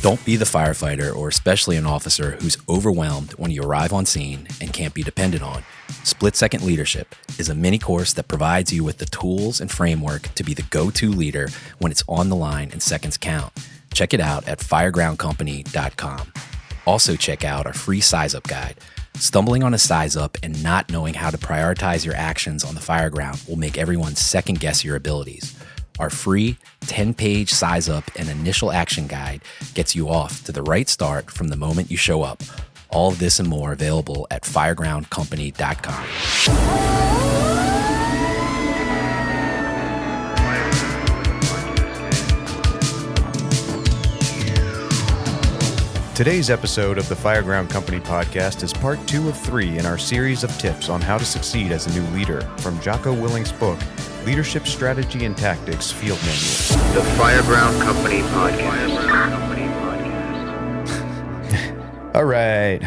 Don't be the firefighter, or especially an officer, who's overwhelmed when you arrive on scene and can't be depended on. Split-Second Leadership is a mini course that provides you with the tools and framework to be the go-to leader when it's on the line and seconds count. Check it out at firegroundcompany.com. Also check out our free size-up guide. Stumbling on a size-up and not knowing how to prioritize your actions on the fireground will make everyone second-guess your abilities. Our free 10-page size-up and initial action guide gets you off to the right start from the moment you show up. All of this and more available at firegroundcompany.com. Today's episode of the Fireground Company podcast is part 2 of 3 in our series of tips on how to succeed as a new leader from Jocko Willink's book, Leadership Strategy and Tactics Field Manual. The Fireground Company podcast. All right,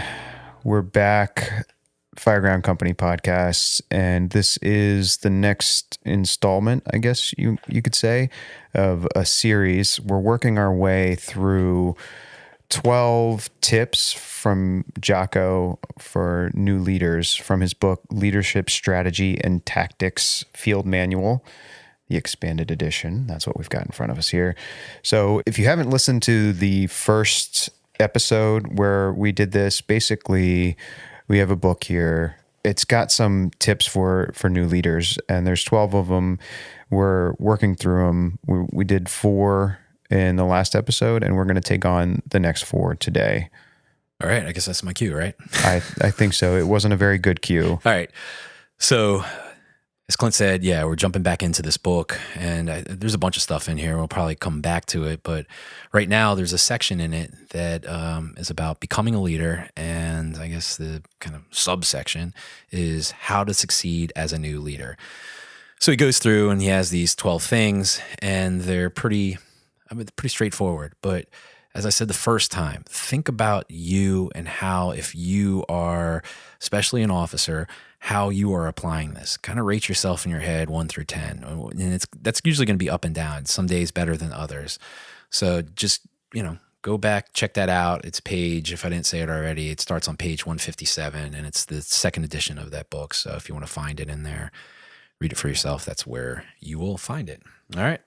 we're back, Fireground Company podcast, and this is the next installment, I guess you could say, of a series. We're working our way through 12 tips from Jocko for new leaders from his book, Leadership Strategy and Tactics Field Manual, the expanded edition. That's what we've got in front of us here. So if you haven't listened to the first episode where we did this, basically we have a book here. It's got some tips for new leaders, and there's 12 of them. We're working through them. We did 4 in the last episode, and we're going to take on the next 4 today. All right, I guess that's my cue, right? I think so. It wasn't a very good cue. All right. So as Clint said, yeah, we're jumping back into this book, and there's a bunch of stuff in here. We'll probably come back to it, but right now there's a section in it that is about becoming a leader, and I guess the kind of subsection is how to succeed as a new leader. So he goes through and he has these 12 things, and they're pretty straightforward. But as I said the first time, think about you and how, if you are, especially an officer, how you are applying this. Kind of rate yourself in your head 1 through 10. And that's usually going to be up and down. Some days better than others. So just, go back, check that out. It's page, if I didn't say it already, it starts on page 157, and it's the second edition of that book. So if you want to find it in there, read it for yourself. That's where you will find it. All right.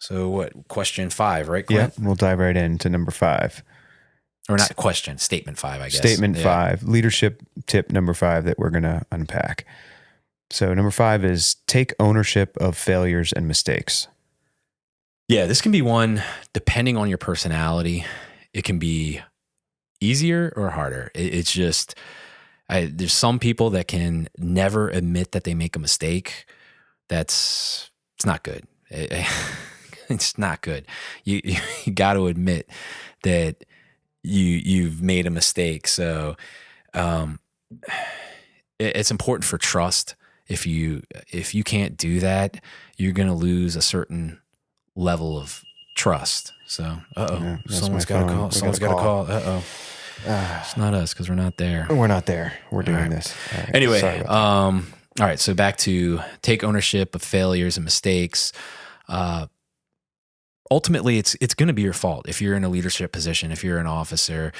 So what, question 5, right, Clint? Yeah, we'll dive right into number 5. Or not question, statement 5, I guess. Statement 5, leadership tip number 5 that we're going to unpack. So number 5 is take ownership of failures and mistakes. Yeah, this can be one, depending on your personality, it can be easier or harder. It's just, there's some people that can never admit that they make a mistake. It's not good. It's not good. You got to admit that you've made a mistake. So it's important for trust. If you can't do that, you're going to lose a certain level of trust. So, Yeah, someone's got to call. Someone's got to call. It's not us because we're not there. We're not there. We're doing right. this. Right. Anyway, all right. So back to take ownership of failures and mistakes. Ultimately, it's going to be your fault. If you're in a leadership position, if you're an officer,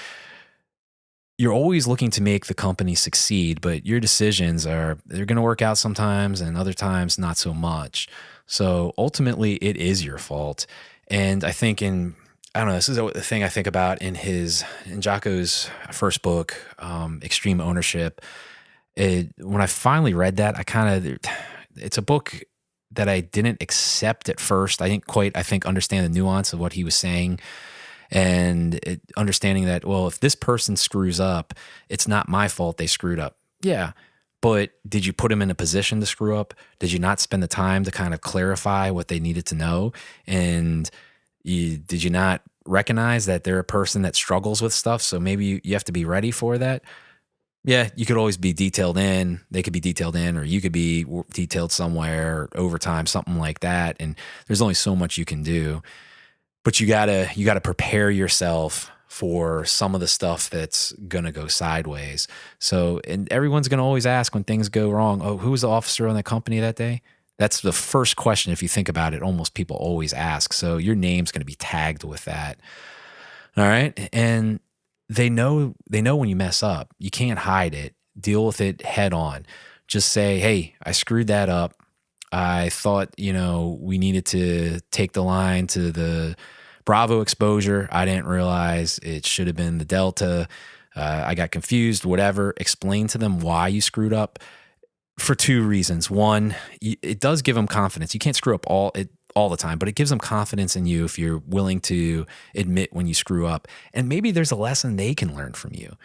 you're always looking to make the company succeed, but your decisions they're going to work out sometimes, and other times not so much. So ultimately, it is your fault. And I think this is the thing I think about in Jocko's first book, Extreme Ownership. When I finally read that, it's a book that I didn't accept at first. I didn't quite, understand the nuance of what he was saying, and understanding that, well, if this person screws up, it's not my fault they screwed up. Yeah, but did you put them in a position to screw up? Did you not spend the time to kind of clarify what they needed to know? And did you not recognize that they're a person that struggles with stuff? So maybe you have to be ready for that. Yeah, you could always be detailed in. They could be detailed in, or you could be detailed somewhere, overtime, something like that. And there's only so much you can do. But you gotta prepare yourself for some of the stuff that's gonna go sideways. So, and everyone's gonna always ask when things go wrong, oh, who was the officer on the company that day? That's the first question, if you think about it, almost people always ask. So your name's gonna be tagged with that. All right. And they know when you mess up. You can't hide it. Deal with it head on. Just say, hey, I screwed that up. I thought, we needed to take the line to the Bravo exposure. I didn't realize it should have been the Delta. I got confused, whatever. Explain to them why you screwed up for two reasons. One, it does give them confidence. You can't screw up all the time, but it gives them confidence in you if you're willing to admit when you screw up. And maybe there's a lesson they can learn from you.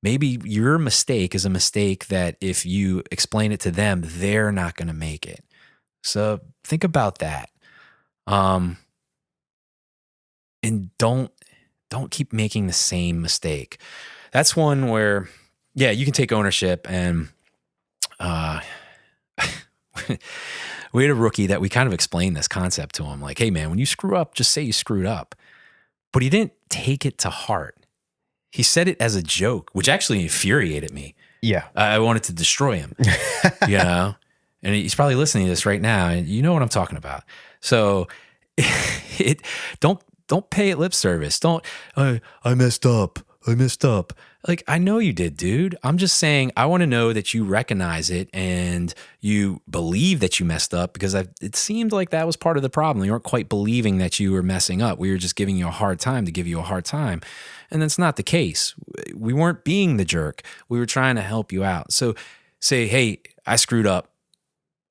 Maybe your mistake is a mistake that if you explain it to them, they're not going to make it. So think about that. And don't keep making the same mistake. That's one where, yeah, you can take ownership. And we had a rookie that we kind of explained this concept to him. Like, hey man, when you screw up, just say you screwed up. But he didn't take it to heart. He said it as a joke, which actually infuriated me. Yeah. I wanted to destroy him, and he's probably listening to this right now, and you know what I'm talking about. So don't pay it lip service. Don't, I messed up. Like, I know you did, dude. I'm just saying, I want to know that you recognize it and you believe that you messed up, because it seemed like that was part of the problem. You weren't quite believing that you were messing up. We were just giving you a hard time to give you a hard time. And that's not the case. We weren't being the jerk. We were trying to help you out. So say, hey, I screwed up.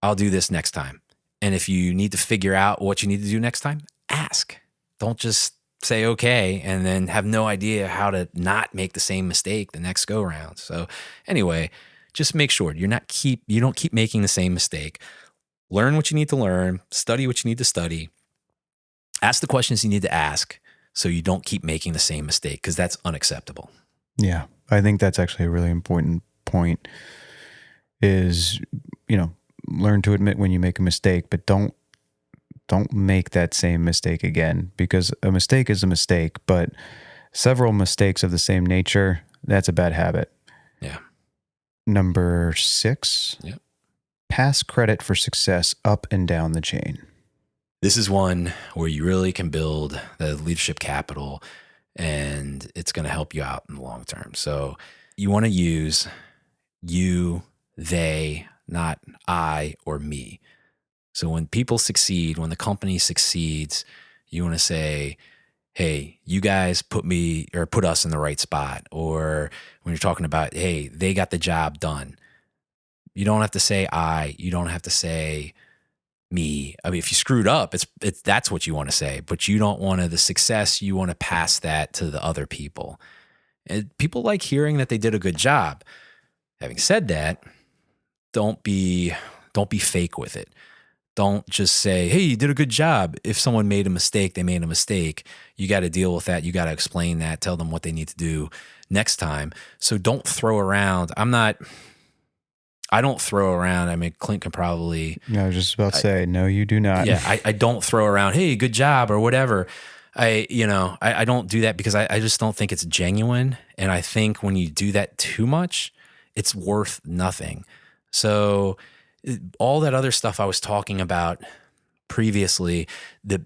I'll do this next time. And if you need to figure out what you need to do next time, ask. Don't just say okay and then have no idea how to not make the same mistake the next go round. So anyway, just make sure you don't keep making the same mistake. Learn what you need to learn, study what you need to study, ask the questions you need to ask so you don't keep making the same mistake, because that's unacceptable. Yeah, I think that's actually a really important point is, learn to admit when you make a mistake, but don't make that same mistake again, because a mistake is a mistake, but several mistakes of the same nature, that's a bad habit. Yeah. Number 6, yep. Pass credit for success up and down the chain. This is one where you really can build the leadership capital, and it's going to help you out in the long term. So you want to use you, they, not I or me. So when people succeed, when the company succeeds, you want to say, hey, you guys put us in the right spot. Or when you're talking about, hey, they got the job done. You don't have to say I, you don't have to say me. I mean, if you screwed up, that's what you want to say, but you don't want the success. You want to pass that to the other people. And people like hearing that they did a good job. Having said that, don't be fake with it. Don't just say, hey, you did a good job. If someone made a mistake, they made a mistake. You got to deal with that. You got to explain that, tell them what they need to do next time. So don't throw around. I don't throw around. I mean, Clint can probably. I was just about to say, no, you do not. Yeah, I don't throw around, hey, good job or whatever. I don't do that because I just don't think it's genuine. And I think when you do that too much, it's worth nothing. So all that other stuff I was talking about previously,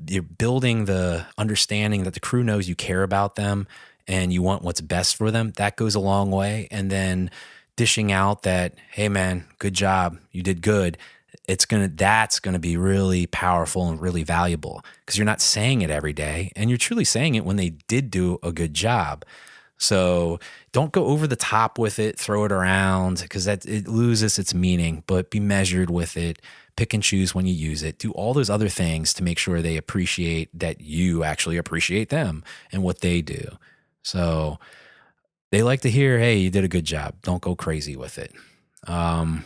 you're building the understanding that the crew knows you care about them and you want what's best for them. That goes a long way. And then dishing out that, hey man, good job, you did good. That's gonna be really powerful and really valuable, because you're not saying it every day, and you're truly saying it when they did do a good job. So don't go over the top with it, throw it around, because it loses its meaning, but be measured with it. Pick and choose when you use it. Do all those other things to make sure they appreciate that you actually appreciate them and what they do. So they like to hear, hey, you did a good job. Don't go crazy with it. And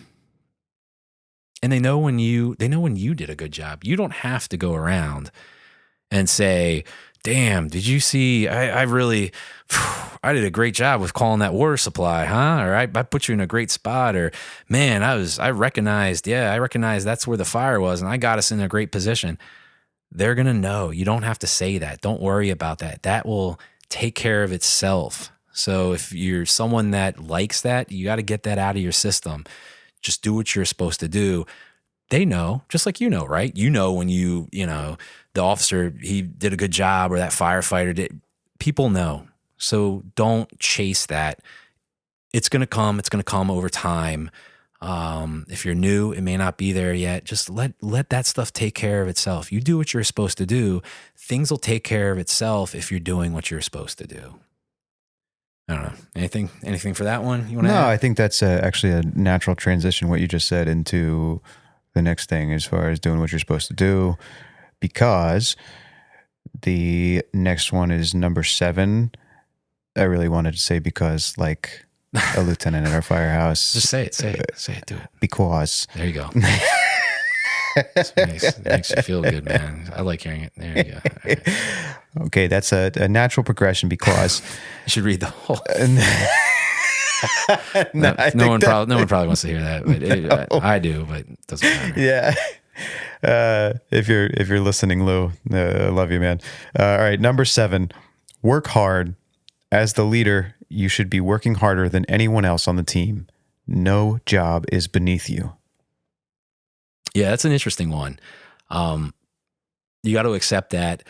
they know when you did a good job. You don't have to go around and say, damn, did you see, I did a great job with calling that water supply, huh? Or I put you in a great spot, or man, I recognized that's where the fire was and I got us in a great position. They're going to know. You don't have to say that. Don't worry about that. That will take care of itself. So if you're someone that likes that, you got to get that out of your system. Just do what you're supposed to do. They know, just like right? You know when the officer, he did a good job, or that firefighter did. people know. So don't chase that. It's going to come. It's going to come over time. If you're new, it may not be there yet. Just let that stuff take care of itself. You do what you're supposed to do. Things will take care of itself if you're doing what you're supposed to do. I don't know. Anything for that one? You want to No, add? I think that's actually a natural transition, what you just said, into the next thing as far as doing what you're supposed to do, because the next one is number 7. I really wanted to say because, like a lieutenant at our firehouse. Just say it. Do it. Because. There you go. It makes you feel good, man. I like hearing it. There you go. All right. Okay, that's a natural progression because. You should read the whole. No one probably wants to hear that, but I do, but it doesn't matter. Yeah. If you're listening, Lou, I love you, man. All right, number 7, work hard. As the leader, you should be working harder than anyone else on the team. No job is beneath you. Yeah, that's an interesting one. You got to accept that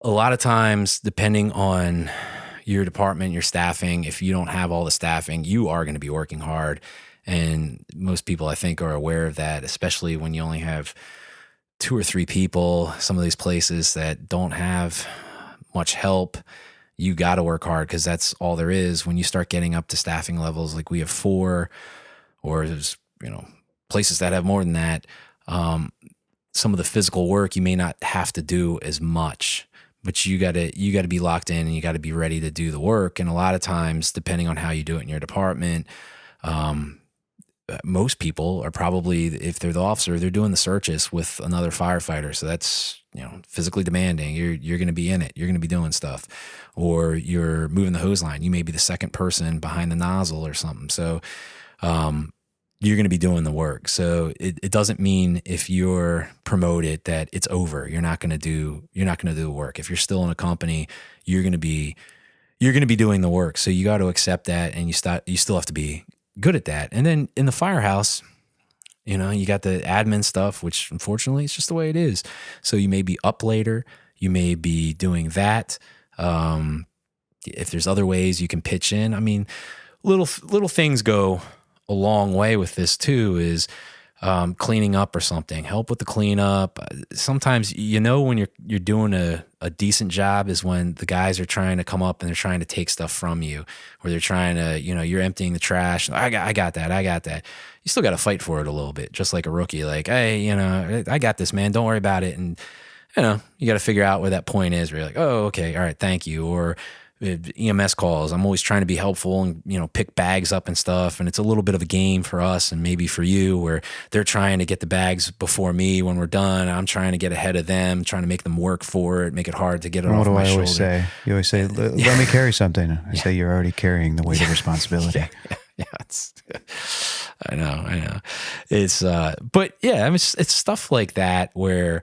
a lot of times, depending on your department, your staffing, if you don't have all the staffing, you are going to be working hard. And most people, I think, are aware of that, especially when you only have 2 or 3 people. Some of these places that don't have much help, you got to work hard because that's all there is. When you start getting up to staffing levels like we have 4, or there's places that have more than that, some of the physical work you may not have to do as much, but you got to be locked in and you got to be ready to do the work. And a lot of times, depending on how you do it in your department, most people are probably, if they're the officer, they're doing the searches with another firefighter. So that's, physically demanding. You're going to be in it. You're going to be doing stuff, or you're moving the hose line. You may be the second person behind the nozzle or something. So, you're going to be doing the work. So it doesn't mean if you're promoted that it's over. You're not going to do the work. If you're still in a company, you're going to be doing the work. So you got to accept that, and you still have to be good at that. And then in the firehouse, you got the admin stuff, which unfortunately it's just the way it is. So you may be up later, you may be doing that. If there's other ways you can pitch in, I mean, little things go a long way with this too, is cleaning up or something. Help with the cleanup. Sometimes when you're doing a decent job is when the guys are trying to come up and they're trying to take stuff from you, or they're trying to, you're emptying the trash. I got that. You still got to fight for it a little bit, just like a rookie. Like, hey, I got this, man. Don't worry about it. And you got to figure out where that point is where you're like, oh, okay, all right, thank you. Or EMS calls. I'm always trying to be helpful and, pick bags up and stuff. And it's a little bit of a game for us and maybe for you, where they're trying to get the bags before me when we're done. I'm trying to get ahead of them, trying to make them work for it, make it hard to get it off my shoulder. What do I always say? You always say, let me carry something. I say, you're already carrying the weight of responsibility. I know. It's, but yeah, I mean, it's stuff like that where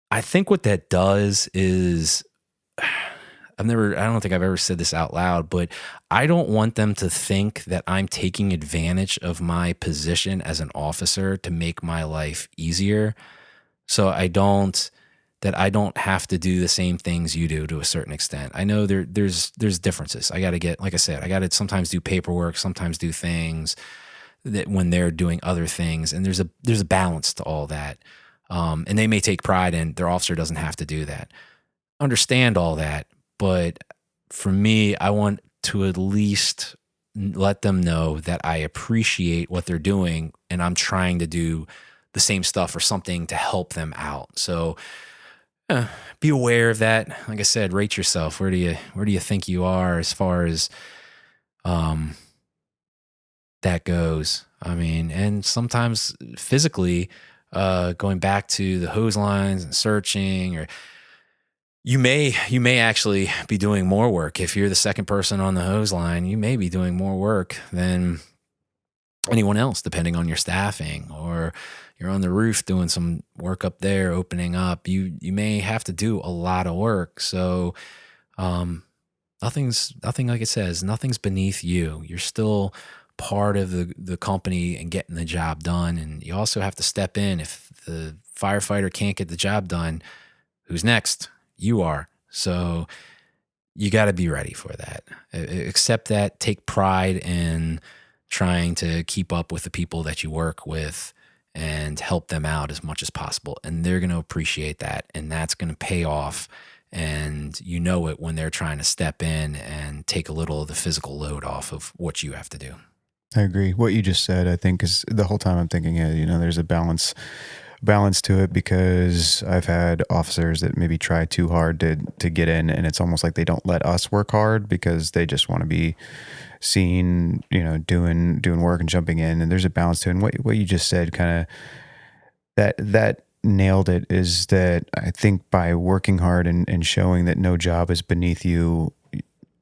I think what that does is, I don't think I've ever said this out loud, but I don't want them to think that I'm taking advantage of my position as an officer to make my life easier. So I don't have to do the same things you do to a certain extent. I know there's differences. I got to sometimes do paperwork, sometimes do things that when they're doing other things, and there's a balance to all that. And they may take pride in their officer doesn't have to do that. Understand all that. But for me, I want to at least let them know that I appreciate what they're doing, and I'm trying to do the same stuff or something to help them out. So be aware of that. Like I said, rate yourself. Where do you think you are as far as that goes? I mean, and sometimes physically, going back to the hose lines and searching, or you may actually be doing more work. If you're the second person on the hose line, you may be doing more work than anyone else, depending on your staffing. Or you're on the roof doing some work up there, opening up. You may have to do a lot of work. So nothing like it says, nothing's beneath you. You're still part of the company and getting the job done. And you also have to step in. If the firefighter can't get the job done, who's next? You are. So you got to be ready for that. Accept that. Take pride in trying to keep up with the people that you work with and help them out as much as possible. And they're going to appreciate that. And that's going to pay off. And you know it when they're trying to step in and take a little of the physical load off of what you have to do. I agree. What you just said, I think, is the whole time I'm thinking, there's a balance to it, because I've had officers that maybe try too hard to get in, and it's almost like they don't let us work hard because they just want to be seen, doing work and jumping in. And there's a balance to it. And what you just said, kind of that nailed it, is that I think by working hard and showing that no job is beneath you,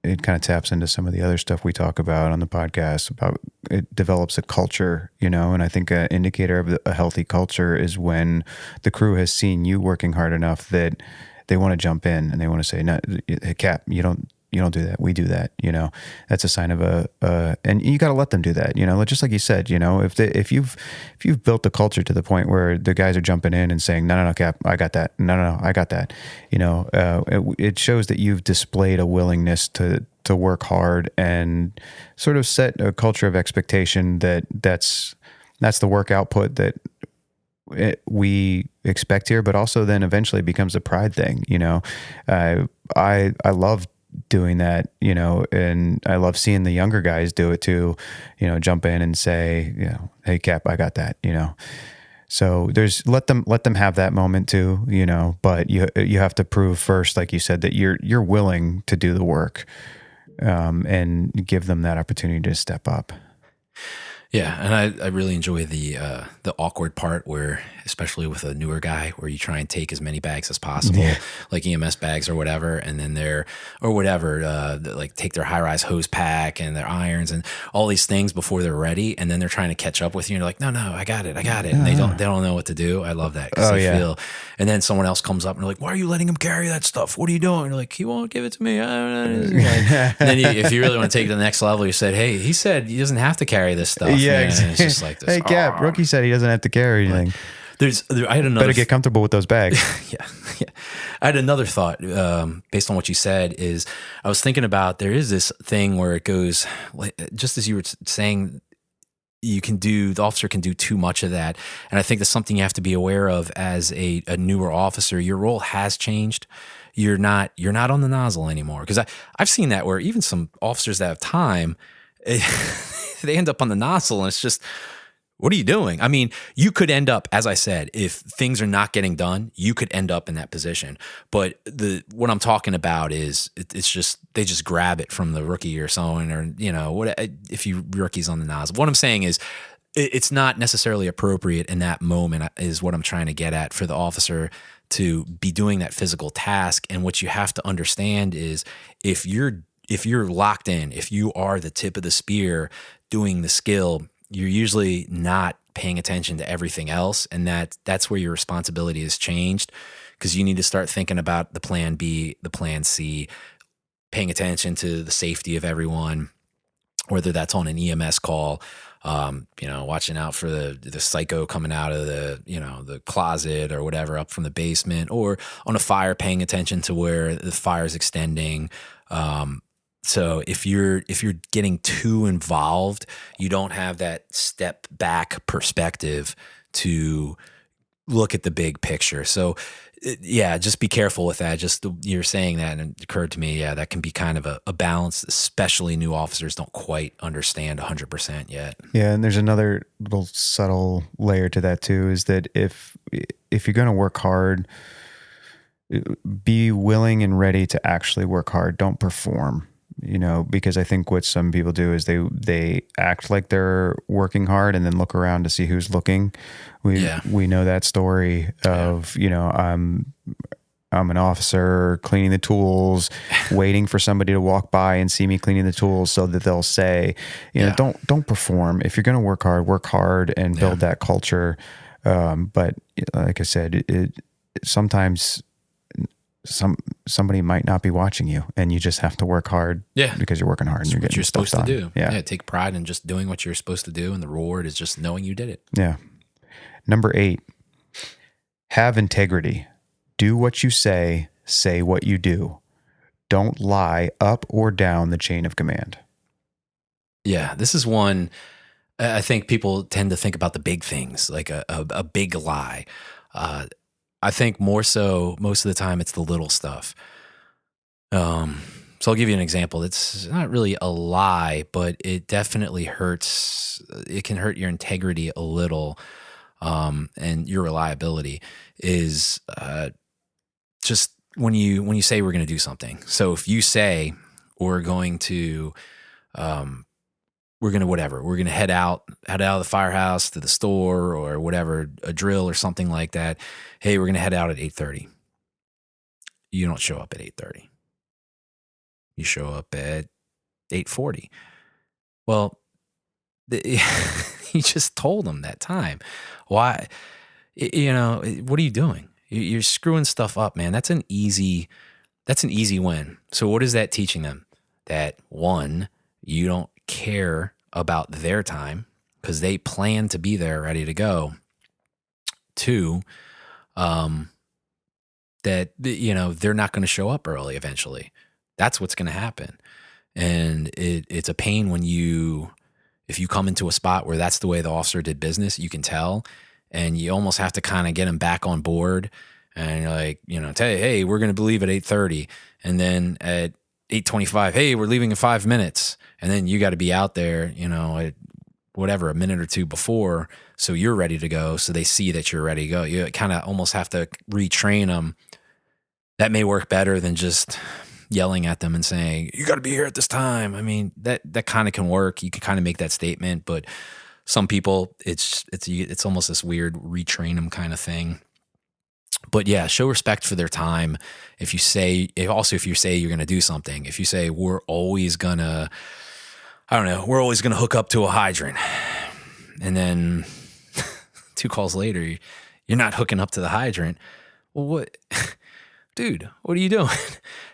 it kind of taps into some of the other stuff we talk about on the podcast about it develops a culture, and I think an indicator of a healthy culture is when the crew has seen you working hard enough that they want to jump in and they want to say, no, hey, Cap, you don't do that. We do that. That's a sign of and you got to let them do that. Just like you said, if you've built the culture to the point where the guys are jumping in and saying, no, Cap, I got that. No, I got that. It shows that you've displayed a willingness to work hard and sort of set a culture of expectation that's the work output that we expect here, but also then eventually becomes a pride thing. I love doing that, and I love seeing the younger guys do it too, jump in and say, hey, Cap, I got that, So there's let them have that moment too, but you have to prove first, like you said, that you're willing to do the work, and give them that opportunity to step up. Yeah, and I really enjoy the awkward part where, especially with a newer guy, where you try and take as many bags as possible, like EMS bags or whatever, and then like take their high-rise hose pack and their irons and all these things before they're ready, and then they're trying to catch up with you, and you're like, no, I got it, and they don't know what to do. I love that because feel, and then someone else comes up and they're like, why are you letting him carry that stuff? What are you doing? And you're like, he won't give it to me. I don't know. And then if you really want to take it to the next level, you said, hey, he said he doesn't have to carry this stuff. Yeah, exactly. It's just like this. Hey, Cap, Rookie said he doesn't have to carry anything. I had another. Better get comfortable with those bags. Yeah. I had another thought based on what you said. Is I was thinking about there is this thing where it goes just as you were saying. The officer can do too much of that, and I think that's something you have to be aware of as a newer officer. Your role has changed. You're not on the nozzle anymore, because I've seen that where even some officers that have time. They end up on the nozzle, and it's just, what are you doing? I mean, you could end up, as I said, if things are not getting done, you could end up in that position. But what I'm talking about is it's just they just grab it from the rookie or someone, or if you rookie's on the nozzle. What I'm saying is it's not necessarily appropriate in that moment, is what I'm trying to get at, for the officer to be doing that physical task. And what you have to understand is if you're locked in, if you are the tip of the spear doing the skill, you're usually not paying attention to everything else. And that's where your responsibility is changed, because you need to start thinking about the plan B, the plan C, paying attention to the safety of everyone, whether that's on an EMS call, watching out for the psycho coming out of the closet or whatever up from the basement, or on a fire, paying attention to where the fire is extending. So if you're getting too involved, you don't have that step back perspective to look at the big picture. So just be careful with that. You're saying that, and it occurred to me, that can be kind of a balance, especially new officers don't quite understand 100% yet. Yeah, and there's another little subtle layer to that too, is that if you're going to work hard, be willing and ready to actually work hard. Don't perform. Because I think what some people do is they act like they're working hard and then look around to see who's looking. We know that story of, I'm an officer cleaning the tools, waiting for somebody to walk by and see me cleaning the tools so that they'll say, don't perform. If you're going to work hard and build that culture. But like I said, sometimes somebody might not be watching you, and you just have to work hard because you're working hard and you're getting stuff done. What you're supposed to do. Take pride in just doing what you're supposed to do, and the reward is just knowing you did it. Yeah. Number 8, have integrity. Do what you say what you do. don't lie up or down the chain of command. Yeah, this is one. I think people tend to think about the big things, like a big lie. I think more so, most of the time, it's the little stuff. So I'll give you an example. It's not really a lie, but it definitely hurts. It can hurt your integrity a little, and your reliability is just when you say we're going to do something. So if you say we're going to we're going to head out of the firehouse to the store or whatever, a drill or something like that. Hey, we're going to head out at 8:30. You don't show up at 8:30. You show up at 8:40. Well, you just told them that time. Why? What are you doing? You're screwing stuff up, man. That's an easy win. So what is that teaching them? That one, you don't care about their time because they plan to be there ready to go. Two, that they're not going to show up early eventually. That's what's going to happen. And it's a pain if you come into a spot where that's the way the officer did business, you can tell, and you almost have to kind of get them back on board. And you're like, tell you, hey, we're going to leave at 8:30. And then at 8:25, hey, we're leaving in 5 minutes. And then you got to be out there, at whatever, a minute or two before, so you're ready to go. So they see that you're ready to go. You kind of almost have to retrain them. That may work better than just yelling at them and saying, you got to be here at this time. I mean, that kind of can work. You can kind of make that statement, but some people, it's almost this weird retrain them kind of thing. But yeah, show respect for their time. If you say you're going to do something, if you say we're always going to hook up to a hydrant, and then 2 calls later, you're not hooking up to the hydrant. Well, what? Dude, what are you doing?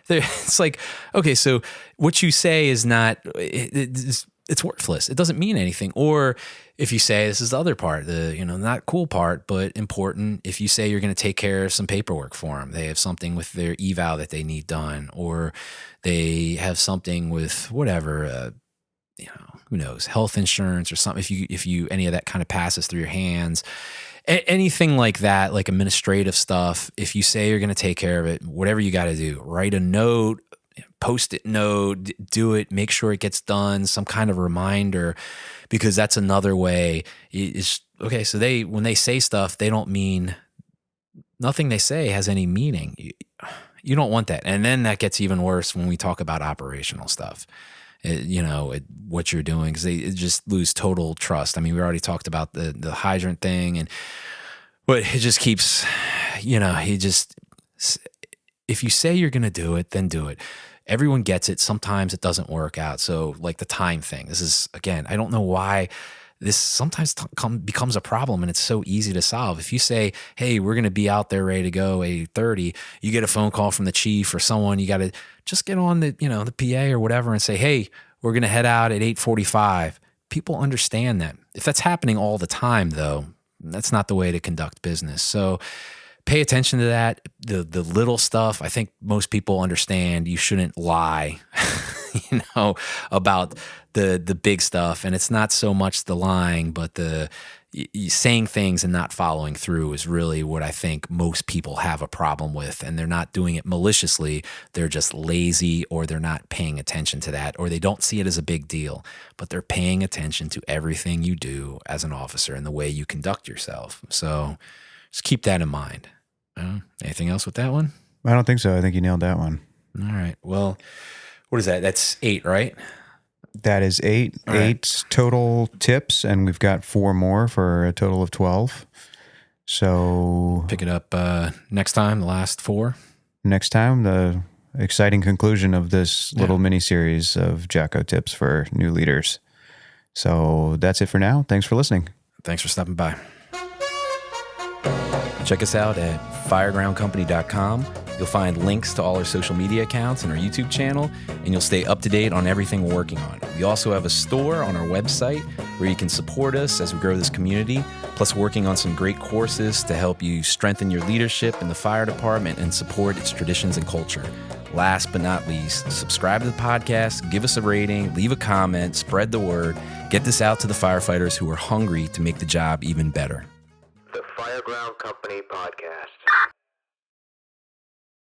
It's like, okay, so what you say is not, it's worthless. It doesn't mean anything. Or if you say, this is the other part, the not cool part, but important. If you say you're going to take care of some paperwork for them, they have something with their eval that they need done, or they have something with whatever, who knows, health insurance or something. If you any of that kind of passes through your hands. Anything like that, like administrative stuff, if you say you're going to take care of it, whatever you got to do, write a note, post-it note, do it, make sure it gets done, some kind of reminder, because that's another way. Okay, so when they say stuff, they don't mean, nothing they say has any meaning. You don't want that. And then that gets even worse when we talk about operational stuff. What you're doing, because they just lose total trust. I mean, we already talked about the hydrant thing, but it just keeps, if you say you're going to do it, then do it. Everyone gets it. Sometimes it doesn't work out. So like the time thing, this is, again, I don't know why this sometimes becomes a problem, and it's so easy to solve. If you say, hey, we're going to be out there ready to go at 8:30, you get a phone call from the chief or someone, you got to just get on the PA or whatever and say, hey, we're going to head out at 8:45. People understand that. If that's happening all the time, though, that's not the way to conduct business. So pay attention to that. The little stuff, I think most people understand you shouldn't lie, about the big stuff. And it's not so much the lying, but the saying things and not following through is really what I think most people have a problem with. And they're not doing it maliciously. They're just lazy, or they're not paying attention to that, or they don't see it as a big deal, but they're paying attention to everything you do as an officer and the way you conduct yourself. So just keep that in mind. Anything else with that one? I don't think so. I think you nailed that one. All right. Well, what is that? That's 8, right? That is 8. All 8 right. total tips, and we've got 4 more for a total of 12. So Pick it up next time, the last 4. Next time, the exciting conclusion of this little mini series of Jocko tips for new leaders. So that's it for now. Thanks for listening. Thanks for stopping by. Check us out at firegroundcompany.com. You'll find links to all our social media accounts and our YouTube channel, and you'll stay up to date on everything we're working on. We also have a store on our website where you can support us as we grow this community, plus working on some great courses to help you strengthen your leadership in the fire department and support its traditions and culture. last but not least, subscribe to the podcast, give us a rating, leave a comment, spread the word, get this out to the firefighters who are hungry to make the job even better. The Fireground Company Podcast.